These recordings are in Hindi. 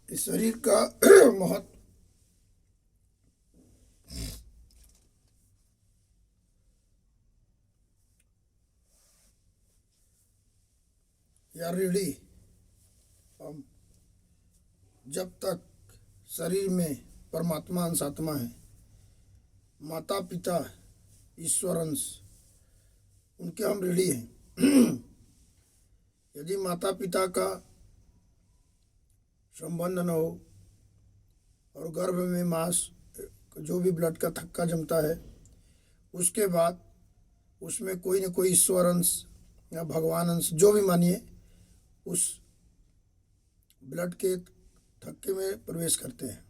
इस शरीर का महत्व या रीढ़ी, हम जब तक शरीर में परमात्मा अंश आत्मा है, माता पिता ईश्वर अंश, उनके हम रीढ़ी हैं। यदि माता पिता का संबंध न हो और गर्भ में मांस जो भी ब्लड का थक्का जमता है, उसके बाद उसमें कोई न कोई ईश्वर अंश या भगवान अंश जो भी मानिए उस ब्लड के थक्के में प्रवेश करते हैं।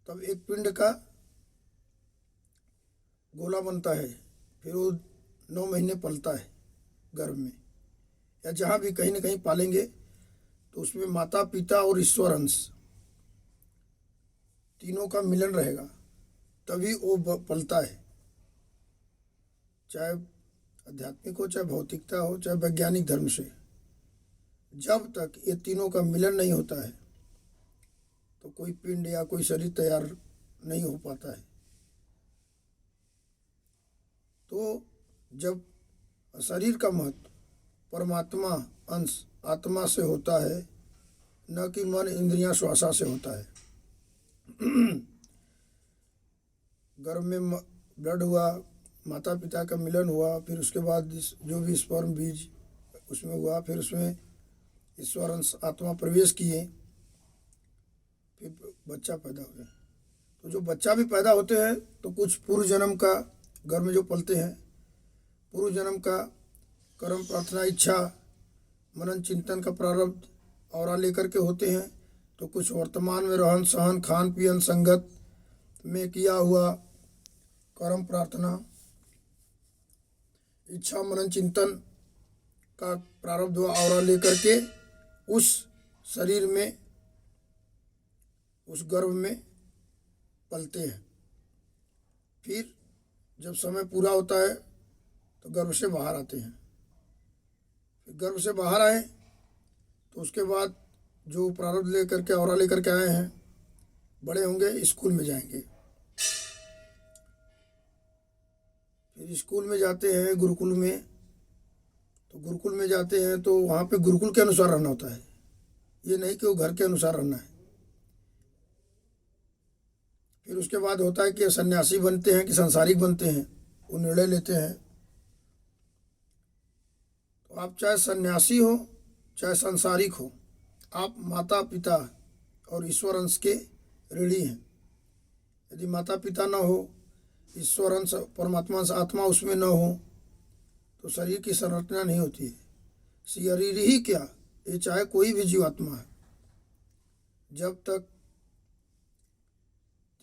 तब एक पिंड का गोला बनता है, फिर वो 9 महीने पलता है गर्भ में, या जहाँ भी कहीं न कहीं पालेंगे तो उसमें माता पिता और ईश्वर अंश तीनों का मिलन रहेगा, तभी वो पलता है। चाहे आध्यात्मिक हो, चाहे भौतिकता हो, चाहे वैज्ञानिक धर्म से, जब तक ये तीनों का मिलन नहीं होता है तो कोई पिंड या कोई शरीर तैयार नहीं हो पाता है। तो जब शरीर का महत्व परमात्मा अंश आत्मा से होता है, न कि मन इंद्रियां श्वासा से होता है। गर्भ में ब्लड हुआ, माता पिता का मिलन हुआ, फिर उसके बाद जो भी स्पर्म बीज उसमें हुआ, फिर उसमें ईश्वर अंश आत्मा प्रवेश किए, फिर बच्चा पैदा हुए। तो जो बच्चा भी पैदा होते हैं तो कुछ पूर्व जन्म का घर में जो पलते हैं, पूर्व जन्म का कर्म प्रार्थना इच्छा मनन चिंतन का प्रारब्ध और लेकर के होते हैं। तो कुछ वर्तमान में रहन सहन खान पियन संगत में किया हुआ कर्म प्रार्थना इच्छा मनन चिंतन का प्रारब्ध हुआ और लेकर के उस शरीर में उस गर्भ में पलते हैं। फिर जब समय पूरा होता है तो गर्भ से बाहर आते हैं। फिर गर्भ से बाहर आए तो उसके बाद जो प्रारब्ध लेकर के और लेकर के आए हैं, बड़े होंगे स्कूल में जाएंगे। फिर स्कूल में जाते हैं गुरुकुल में, तो गुरुकुल में जाते हैं तो वहाँ पे गुरुकुल के अनुसार रहना होता है, ये नहीं कि वो घर के अनुसार रहना है। फिर उसके बाद होता है कि सन्यासी बनते हैं कि संसारिक बनते हैं, वो निर्णय लेते हैं। तो आप चाहे सन्यासी हो चाहे संसारिक हो, आप माता पिता और ईश्वर अंश के ऋणी हैं। यदि माता पिता न हो, ईश्वर अंश परमात्मा अंश आत्मा उसमें न हो, तो शरीर की संरचना नहीं होती है। शरीर ही क्या, ये चाहे कोई भी जीवात्मा है, जब तक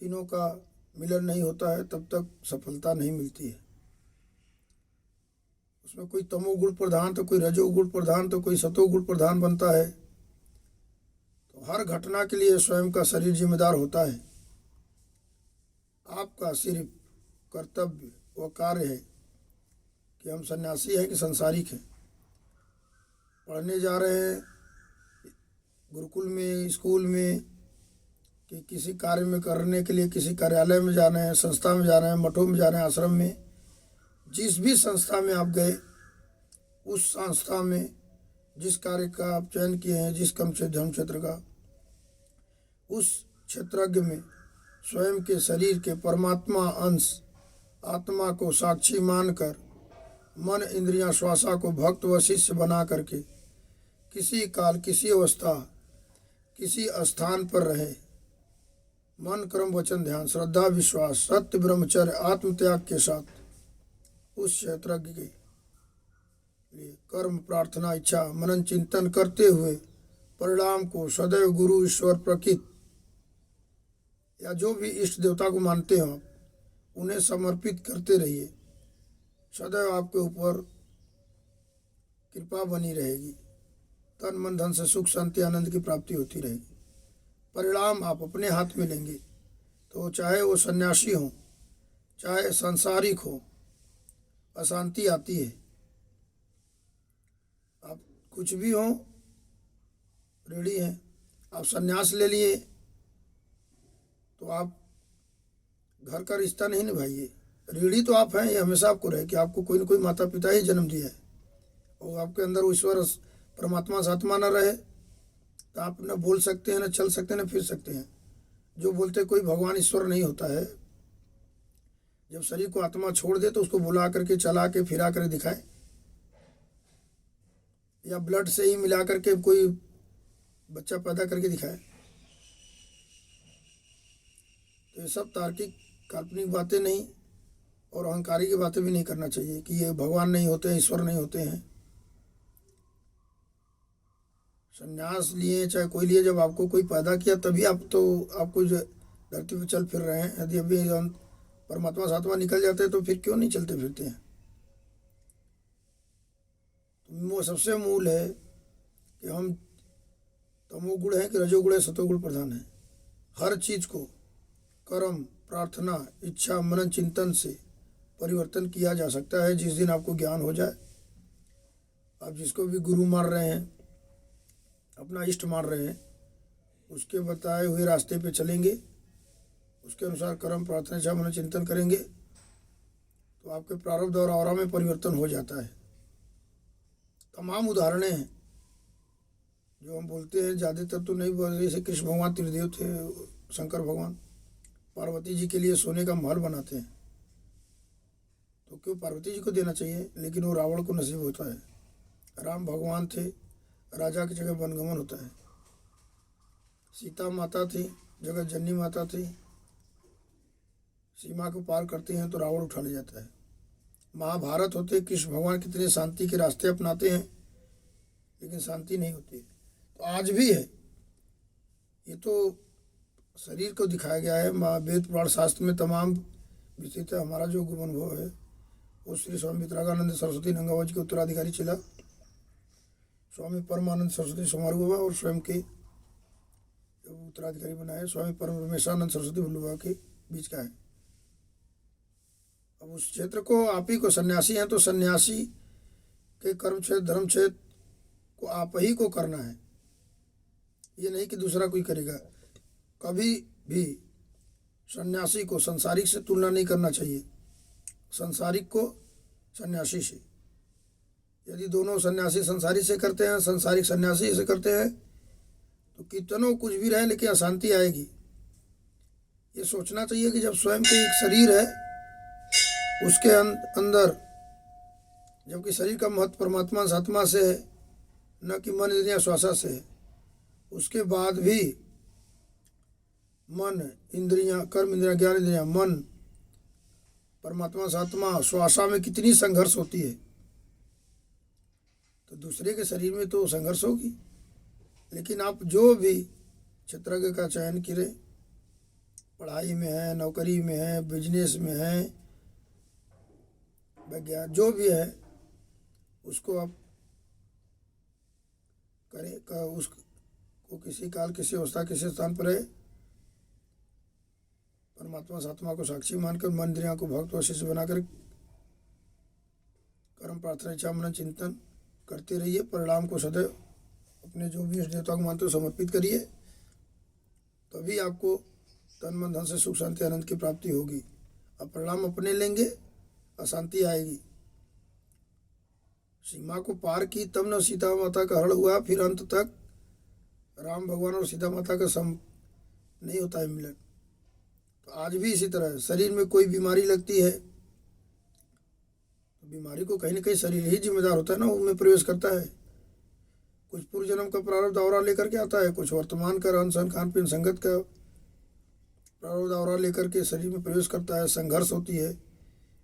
तीनों का मिलन नहीं होता है तब तक सफलता नहीं मिलती है। उसमें कोई तमोगुण प्रधान तो कोई रजोगुण प्रधान तो कोई सतोगुण प्रधान बनता है। तो हर घटना के लिए स्वयं का शरीर जिम्मेदार होता है। आपका सिर्फ कर्तव्य व कार्य है कि हम सन्यासी हैं कि संसारिक हैं। पढ़ने जा रहे हैं गुरुकुल में, स्कूल में, कि किसी कार्य में करने के लिए किसी कार्यालय में जाना है, संस्था में जाना है, मठों में जाना है, आश्रम में, जिस भी संस्था में आप गए, उस संस्था में जिस कार्य का आप चयन किए हैं, जिस कर्म से धर्म क्षेत्र का, उस क्षेत्रज्ञ में स्वयं के शरीर के परमात्मा अंश आत्मा को साक्षी मानकर मन इंद्रियां श्वासा को भक्त व शिष्य बना करके किसी काल किसी अवस्था किसी स्थान पर रहे, मन कर्म वचन ध्यान श्रद्धा विश्वास सत्य ब्रह्मचर्य आत्मत्याग के साथ उस क्षेत्रज्ञ के लिए कर्म प्रार्थना इच्छा मनन चिंतन करते हुए परिणाम को सदैव गुरु ईश्वर प्रकृति या जो भी इष्ट देवता को मानते हो उन्हें समर्पित करते रहिए। सदैव आपके ऊपर कृपा बनी रहेगी, तन मन धन से सुख शांति आनंद की प्राप्ति होती रहेगी। परिणाम आप अपने हाथ में लेंगे। तो चाहे वो सन्यासी हो चाहे सांसारिक हो, अशांति आती है। आप कुछ भी हो ऋणी हैं, आप संन्यास ले लिए तो आप घर का रिश्ता नहीं निभाइए। ऋणी तो आप हैं, ये हमेशा आपको रहे कि आपको कोई न कोई माता पिता ही जन्म दिया है, और आपके अंदर वो ईश्वर परमात्मा सात्मा न रहे तो आप न बोल सकते हैं, न चल सकते हैं, न फिर सकते हैं। जो बोलते कोई भगवान ईश्वर नहीं होता है, जब शरीर को आत्मा छोड़ दे तो उसको बुला करके चला के फिरा कर दिखाए, या ब्लड से ही मिला करके कोई बच्चा पैदा करके दिखाए। तो ये सब तार्किक काल्पनिक बातें नहीं और अहंकारी की बातें भी नहीं करना चाहिए कि ये भगवान नहीं होते हैं, ईश्वर नहीं होते हैं। संन्यास लिए चाहे कोई लिए, जब आपको कोई पैदा किया तभी आपको धरती पर चल फिर रहे हैं। यदि अभी परमात्मा सात्मा निकल जाते हैं तो फिर क्यों नहीं चलते फिरते हैं। तो वो सबसे मूल है कि हम तमोगुण है कि रजोगुण है, सतोगुण प्रधान है। हर चीज को कर्म, प्रार्थना, इच्छा, मनन, चिंतन से परिवर्तन किया जा सकता है। जिस दिन आपको ज्ञान हो जाए, आप जिसको भी गुरु मान रहे हैं, अपना इष्ट मान रहे हैं, उसके बताए हुए रास्ते पे चलेंगे, उसके अनुसार कर्म, प्रार्थना, इच्छा, मनन, चिंतन करेंगे तो आपके प्रारब्ध और औरा में परिवर्तन हो जाता है। तमाम उदाहरणें हैं जो हम बोलते हैं, ज़्यादातर तो नहीं बोलते। जैसे कृष्ण भगवान त्रिदेव थे, शंकर भगवान पार्वती जी के लिए सोने का महल बनाते हैं, तो क्यों पार्वती जी को देना चाहिए, लेकिन वो रावण को नसीब होता है। राम भगवान थे, राजा की जगह वनगमन होता है। सीता माता थी, जगत जननी माता थी, सीमा को पार करते हैं तो रावण उठा ले जाता है। महाभारत होते, कृष्ण भगवान कितने शांति के रास्ते अपनाते हैं, लेकिन शांति नहीं होती। तो आज भी है, ये तो शरीर को दिखाया गया है। वेद पुराण शास्त्र में तमाम विस्तृत है। हमारा जो अनुभव है वो श्री स्वामी वितरागानंद सरस्वती नंगावा जी के उत्तराधिकारी चला, स्वामी परमानंद सरस्वती समारोह हुआ और स्वयं के उत्तराधिकारी बनाए स्वामी परमेशानंद सरस्वती वल्लभा के बीच का है। अब उस क्षेत्र को आप ही को, सन्यासी हैं तो सन्यासी के कर्म क्षेत्र, धर्म क्षेत्र को आप ही को करना है, ये नहीं कि दूसरा कोई करेगा। कभी भी सन्यासी को संसारिक से तुलना नहीं करना चाहिए, संसारिक को सन्यासी से। यदि दोनों सन्यासी संसारी से करते हैं, संसारिक सन्यासी से करते हैं, तो कितनों कुछ भी रहे लेकिन अशांति आएगी। ये सोचना चाहिए कि जब स्वयं के एक शरीर है, उसके अंदर, जबकि शरीर का महत्व परमात्मा सात्मा से है, न कि मन इंद्रिया श्वासा से है, उसके बाद भी मन, इंद्रियां, कर्म इंद्रियां, ज्ञान इंद्रियां, मन, परमात्मा सात्मा, श्वासा में कितनी संघर्ष होती है। तो दूसरे के शरीर में तो संघर्ष होगी। लेकिन आप जो भी क्षेत्र का चयन करें, पढ़ाई में है, नौकरी में है, बिजनेस में है, विज्ञान जो भी है, उसको आप करें। उसको किसी काल, किसी अवस्था, किसी स्थान पर है, परमात्मा सात्मा को साक्षी मानकर मन इंद्रियों को भक्त व शिष्य बनाकर कर्म, प्रार्थना, इच्छा, मनन, चिंतन करते रहिए। परिणाम को सदैव अपने जो भी इष्ट देवता को मानते हो समर्पित करिए, तभी आपको तन मन धन से सुख शांति आनंद की प्राप्ति होगी। अब परिणाम अपने लेंगे, अशांति आएगी। सीमा को पार की तब न सीता माता का हरण हुआ, फिर अंत तक राम भगवान और सीता माता का नहीं होता है मिलन। तो आज भी इसी तरह है। शरीर में कोई बीमारी लगती है तो बीमारी को कहीं ना कहीं शरीर ही जिम्मेदार होता है ना, उनमें प्रवेश करता है। कुछ पूर्व जन्म का प्रारब्ध औरा लेकर के आता है, कुछ वर्तमान का रहन सहन खान पीन संगत का प्रारब्ध औरा लेकर के शरीर में प्रवेश करता है। संघर्ष होती है,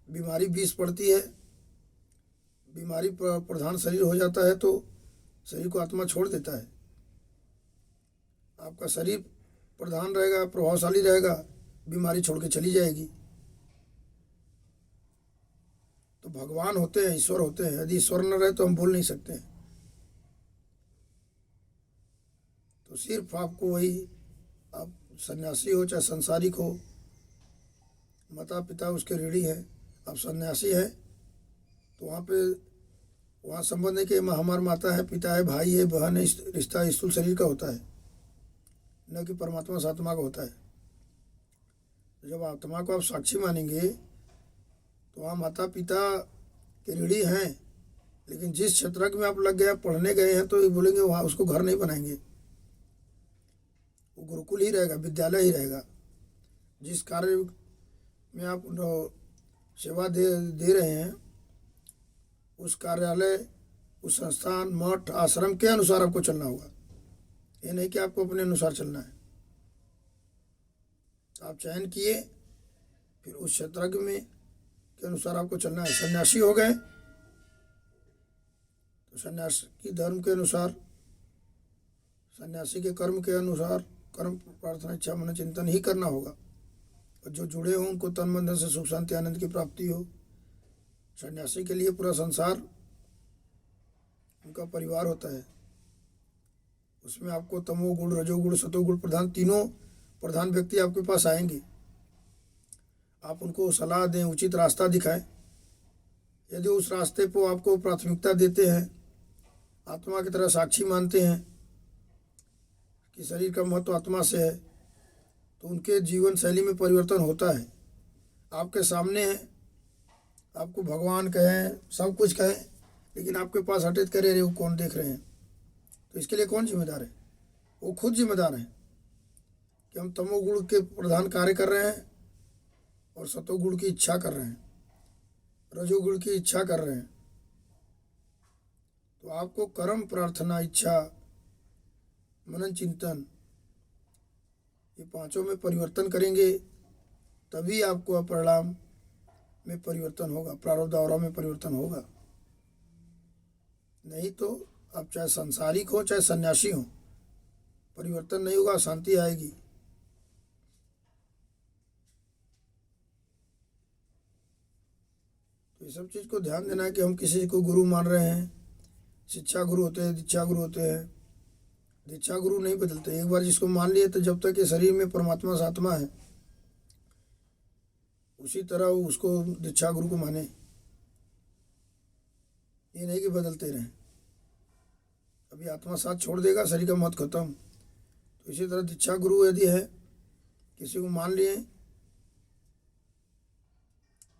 बीमारी बीस पड़ती है, बीमारी प्रधान शरीर हो जाता है तो शरीर को आत्मा छोड़ देता है। आपका शरीर प्रधान रहेगा, प्रभावशाली रहेगा, बीमारी छोड़ के चली जाएगी। तो भगवान होते हैं, ईश्वर होते हैं। यदि ईश्वर न रहे तो हम बोल नहीं सकते। तो सिर्फ आपको वही, आप सन्यासी हो चाहे संसारिक हो, माता पिता उसके ऋणी है, आप सन्यासी है तो वहाँ संबंध है कि हमारा माता है, पिता है, भाई है, बहन है, रिश्ता स्थूल शरीर का होता है। न कि परमात्मा से आत्मा का होता है। जब आत्मा को आप साक्षी मानेंगे तो वहाँ माता पिता के ऋणी हैं, लेकिन जिस क्षेत्र में आप लग गए, पढ़ने गए हैं, तो ये बोलेंगे वहाँ उसको घर नहीं बनाएंगे, वो गुरुकुल ही रहेगा, विद्यालय ही रहेगा। जिस कार्य में आप सेवा दे रहे हैं, उस कार्यालय, उस संस्थान, मठ, आश्रम के अनुसार आपको चलना होगा। ये नहीं कि आपको अपने अनुसार चलना है। आप चयन किए, फिर उस क्षेत्र में के अनुसार आपको चलना है। सन्यासी हो गए तो सन्यासी की धर्म के अनुसार, सन्यासी के कर्म के अनुसार कर्म, प्रार्थना, इच्छा, मन, चिंतन ही करना होगा। और जो जुड़े हों उनको तन मन धन से सुख शांति आनंद की प्राप्ति हो। सन्यासी के लिए पूरा संसार उनका परिवार होता है। उसमें आपको तमोगुण, रजोगुण, सतोगुण प्रधान, तीनों प्रधान व्यक्ति आपके पास आएंगे। आप उनको सलाह दें, उचित रास्ता दिखाएं। यदि उस रास्ते को आपको प्राथमिकता देते हैं, आत्मा की तरह साक्षी मानते हैं कि शरीर का महत्व आत्मा से है, तो उनके जीवन शैली में परिवर्तन होता है। आपके सामने है, आपको भगवान कहें, सब कुछ कहें, लेकिन आपके पास हटित करे रहे, वो कौन देख रहे हैं? तो इसके लिए कौन जिम्मेदार है? वो खुद जिम्मेदार है कि हम तमोगुण के प्रधान कार्य कर रहे हैं और सतोगुण की इच्छा कर रहे हैं, रजोगुण की इच्छा कर रहे हैं। तो आपको कर्म, प्रार्थना, इच्छा, मनन, चिंतन, ये पांचों में परिवर्तन करेंगे, तभी आपको परिणाम में परिवर्तन होगा, प्रारब्ध और में परिवर्तन होगा। नहीं तो आप चाहे संसारिक हो चाहे सन्यासी हो, परिवर्तन नहीं होगा, शांति आएगी। तो ये सब चीज़ को ध्यान देना है कि हम किसी को गुरु मान रहे हैं। शिक्षा गुरु होते हैं, दीक्षा गुरु होते हैं। दीक्षा गुरु नहीं बदलते। एक बार जिसको मान लिए तो जब तक ये शरीर में परमात्मा से आत्मा है, उसी तरह उसको दीक्षा गुरु को माने। ये नहीं कि बदलते रहें। अभी आत्मा साथ छोड़ देगा, शरीर का मौत खत्म। तो इसी तरह दीक्षा गुरु यदि है, किसी को मान लिए,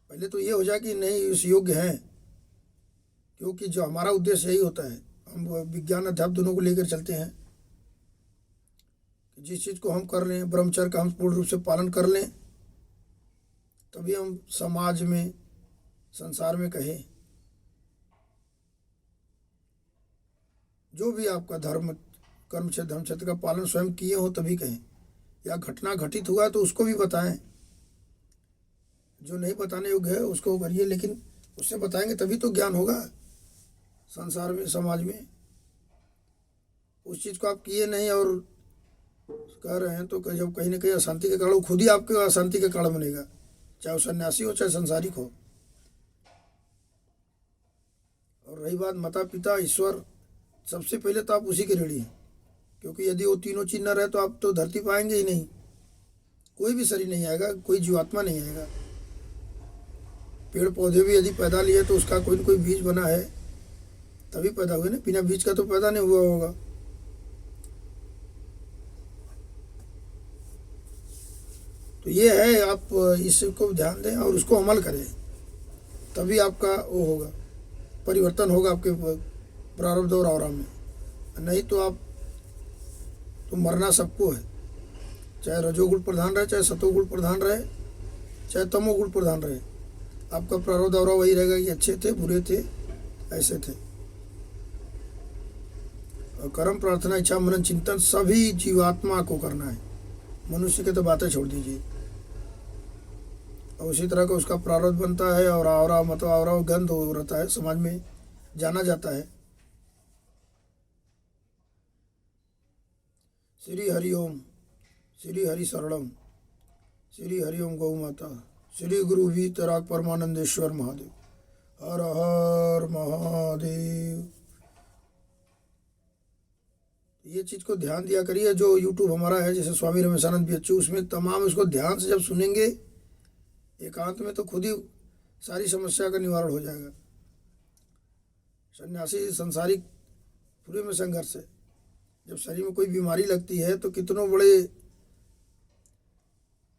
पहले तो ये हो जाए कि नहीं इस योग्य हैं, क्योंकि जो हमारा उद्देश्य यही होता है, हम विज्ञान अध्यात्म दोनों को लेकर चलते हैं कि जिस चीज़ को हम कर रहे हैं, ब्रह्मचर्य का हम पूर्ण रूप से पालन कर लें, तभी हम समाज में, संसार में कहें। जो भी आपका धर्म, कर्म क्षेत्र, धर्म क्षेत्र का पालन स्वयं किए हो तभी कहें, या घटना घटित हुआ तो उसको भी बताएं। जो नहीं बताने योग्य है उसको करिए, लेकिन उससे बताएंगे तभी तो ज्ञान होगा संसार में, समाज में। उस चीज़ को आप किए नहीं और कह रहे हैं तो जब कहीं ना कहीं अशांति का कारण, खुद ही आपके अशांति का कारण बनेगा, चाहे वो सन्यासी हो चाहे संसारिक हो। और रही बात माता पिता, ईश्वर, सबसे पहले तो आप उसी के ऋणी हैं, क्योंकि यदि वो तीनों चीज न रहे तो आप तो धरती पाएंगे ही नहीं। कोई भी शरीर नहीं आएगा, कोई जीवात्मा नहीं आएगा। पेड़ पौधे भी यदि पैदा लिए तो उसका कोई न कोई बीज बना है, तभी पैदा हुए ना, बिना बीज का तो पैदा नहीं हुआ होगा। तो ये है, आप इसको ध्यान दें और उसको अमल करें, तभी आपका वो होगा, परिवर्तन होगा आपके प्रारब्ध और आवरा में। नहीं तो आप तो मरना सबको है, चाहे रजोगुण प्रधान रहे, चाहे सतोगुण प्रधान रहे, चाहे तमोगुण प्रधान रहे, आपका प्रारब्ध और वही रहेगा कि अच्छे थे, बुरे थे, ऐसे थे। और कर्म, प्रार्थना, इच्छा, मनन, चिंतन सभी जीवात्मा को करना है। मनुष्य की तो बातें छोड़ दीजिए। और उसी तरह का उसका प्रारब्ध बनता है, और आवरा, मतलब आवरा गंध हो रहता है, समाज में जाना जाता है। श्री हरि ओम, श्री हरि शरणम, श्री हरि ओम गौ माता, श्री गुरु वीतराग परमानंदेश्वर महादेव, हर हर महादेव। ये चीज़ को ध्यान दिया करिए। जो यूट्यूब हमारा है, जैसे स्वामी रमेशानंद बिच्चू, उसमें तमाम इसको ध्यान से जब सुनेंगे एकांत में, तो खुद ही सारी समस्या का निवारण हो जाएगा। सन्यासी संसारिक पूरे में संघर्ष है, जब शरीर में कोई बीमारी लगती है तो कितनों बड़े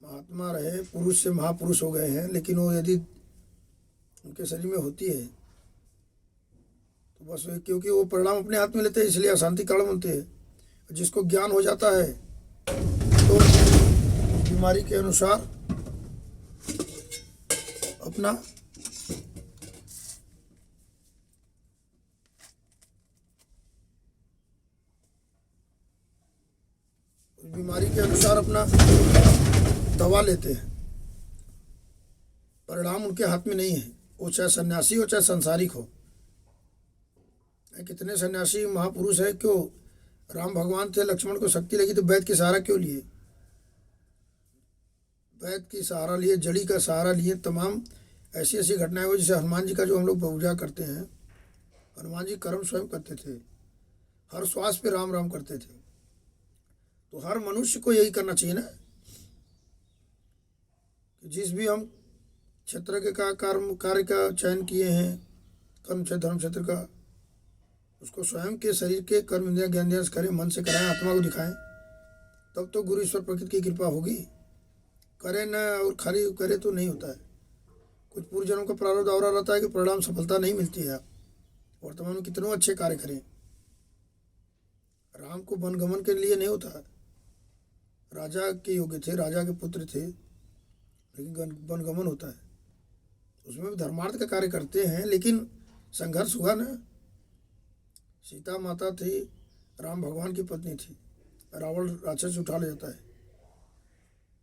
महात्मा रहे, पुरुष से महापुरुष हो गए हैं, लेकिन वो यदि उनके शरीर में होती है तो बस क्योंकि वो परिणाम अपने हाथ में लेते हैं, इसलिए अशांति कारण बनते हैं। जिसको ज्ञान हो जाता है तो बीमारी के अनुसार अपना बीमारी के अनुसार अपना दवा लेते हैं। परिणाम उनके हाथ में नहीं है, वो चाहे सन्यासी हो चाहे संसारिक हो। कितने सन्यासी महापुरुष है, क्यों राम भगवान थे, लक्ष्मण को शक्ति लगी तो वैद्य की सहारा क्यों लिए? वैद्य की सहारा लिए, जड़ी का सहारा लिए। तमाम ऐसी ऐसी घटनाएं हुई, जैसे हनुमान जी का जो हम लोग पूजा करते हैं, हनुमान जी कर्म स्वयं करते थे, हर श्वास पे राम राम करते थे। तो हर मनुष्य को यही करना चाहिए ना, कि जिस भी हम क्षेत्र के कार्य का चयन किए हैं, कर्म क्षेत्र धर्म क्षेत्र का, उसको स्वयं के शरीर के कर्म इंद्रिया ज्ञान ध्यान करें, मन से कराएं, आत्मा को दिखाएं, तब तो गुरु ईश्वर प्रकृति की कृपा होगी। करे न और खाली करे तो नहीं होता है। कुछ पूर्व जन्म का प्रारब्ध और रहता है कि परिणाम सफलता नहीं मिलती है। वर्तमान में कितनों अच्छे कार्य करें, राम को वनगमन के लिए नहीं होता है। राजा के योग्य थे, राजा के पुत्र थे, लेकिन वनगमन होता है, उसमें भी धर्मार्थ का कार्य करते हैं, लेकिन संघर्ष हुआ ना। सीता माता थी, राम भगवान की पत्नी थी, रावण राक्षस उठा ले जाता है।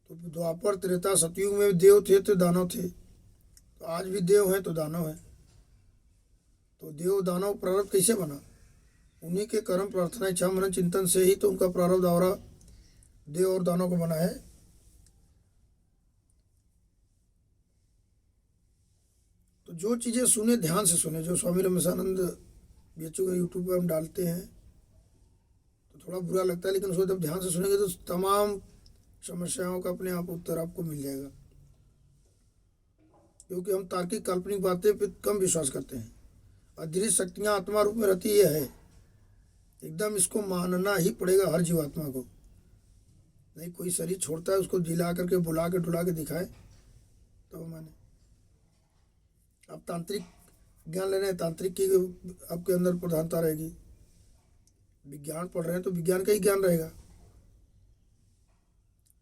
तो द्वापर त्रेता सतयुग में देव थे तो दानव थे, तो आज भी देव हैं तो दानव हैं। तो देव दानव प्रारब्ध कैसे बना? उन्हीं के कर्म प्रार्थना इच्छा मनन चिंतन से ही तो उनका प्रारब्ध और देव और दानव को बना है। तो जो चीज़ें सुने ध्यान से सुने, जो स्वामी रमेशानंद बीएचयू का यूट्यूब पर हम डालते हैं तो थोड़ा बुरा लगता है, लेकिन उसको जब ध्यान से सुनेंगे तो तमाम समस्याओं का अपने आप उत्तर आपको मिल जाएगा। क्योंकि हम तार्किक काल्पनिक बातें पे कम विश्वास करते हैं। अदृश्य शक्तियाँ आत्मा रूप में रहती है, एकदम इसको मानना ही पड़ेगा हर जीवात्मा को। नहीं कोई शरीर छोड़ता है, उसको जिला करके बुला के डुला के दिखाए तो माने। आप तांत्रिक ज्ञान ले रहे हैं, तांत्रिक की आपके अंदर प्रधानता रहेगी। विज्ञान पढ़ रहे हैं तो विज्ञान का ही ज्ञान रहेगा।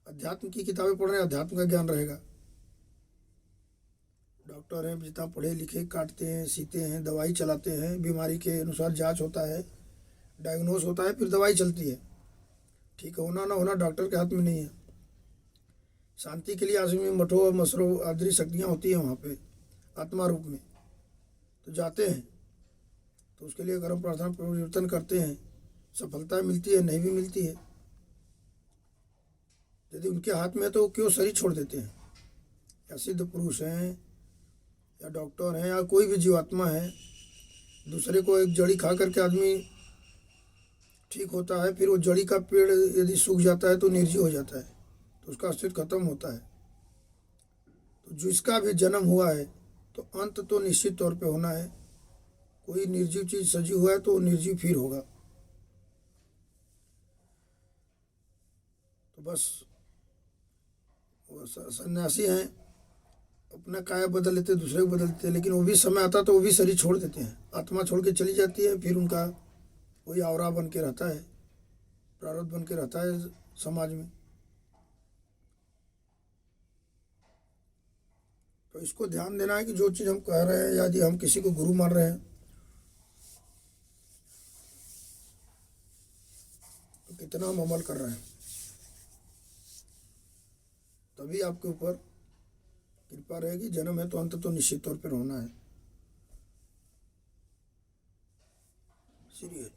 अध्यात्म की किताबें पढ़ रहे हैं, अध्यात्म का ज्ञान रहेगा। डॉक्टर हैं, जितना पढ़े लिखे, काटते हैं, सीते हैं, दवाई चलाते हैं, बीमारी के अनुसार जांच होता है, डायग्नोस होता है, फिर दवाई चलती है। ठीक होना ना होना डॉक्टर के हाथ में नहीं है। शांति के लिए आश्रम मठों और मसरों आदि शक्तियाँ होती हैं वहाँ पे आत्मा रूप में, तो जाते हैं तो उसके लिए कर्म प्रार्थना परिवर्तन करते हैं, सफलता मिलती है, नहीं भी मिलती है। यदि उनके हाथ में है तो क्यों शरीर छोड़ देते हैं? या सिद्ध पुरुष हैं या डॉक्टर हैं या कोई भी जीवात्मा है, दूसरे को एक जड़ी खा करके आदमी ठीक होता है, फिर वो जड़ी का पेड़ यदि सूख जाता है तो निर्जीव हो जाता है, तो उसका अस्तित्व खत्म होता है। तो जिसका भी जन्म हुआ है तो अंत तो निश्चित तौर पे होना है। कोई निर्जीव चीज सजीव हुआ है तो निर्जीव फिर होगा। तो बस वो सन्यासी हैं, अपना काया बदल लेते, दूसरे को बदल देते, लेकिन वो भी समय आता तो वो भी शरीर छोड़ देते हैं, आत्मा छोड़ के चली जाती है, फिर उनका वही आवरा बन के रहता है, प्रारब्ध बन के रहता है समाज में। तो इसको ध्यान देना है कि जो चीज़ हम कह रहे हैं, यदि हम किसी को गुरु मान रहे हैं तो कितना हम अमल कर रहे हैं, तभी आपके ऊपर कृपा रहेगी। जन्म है तो अंत तो निश्चित तौर पर होना है। श्री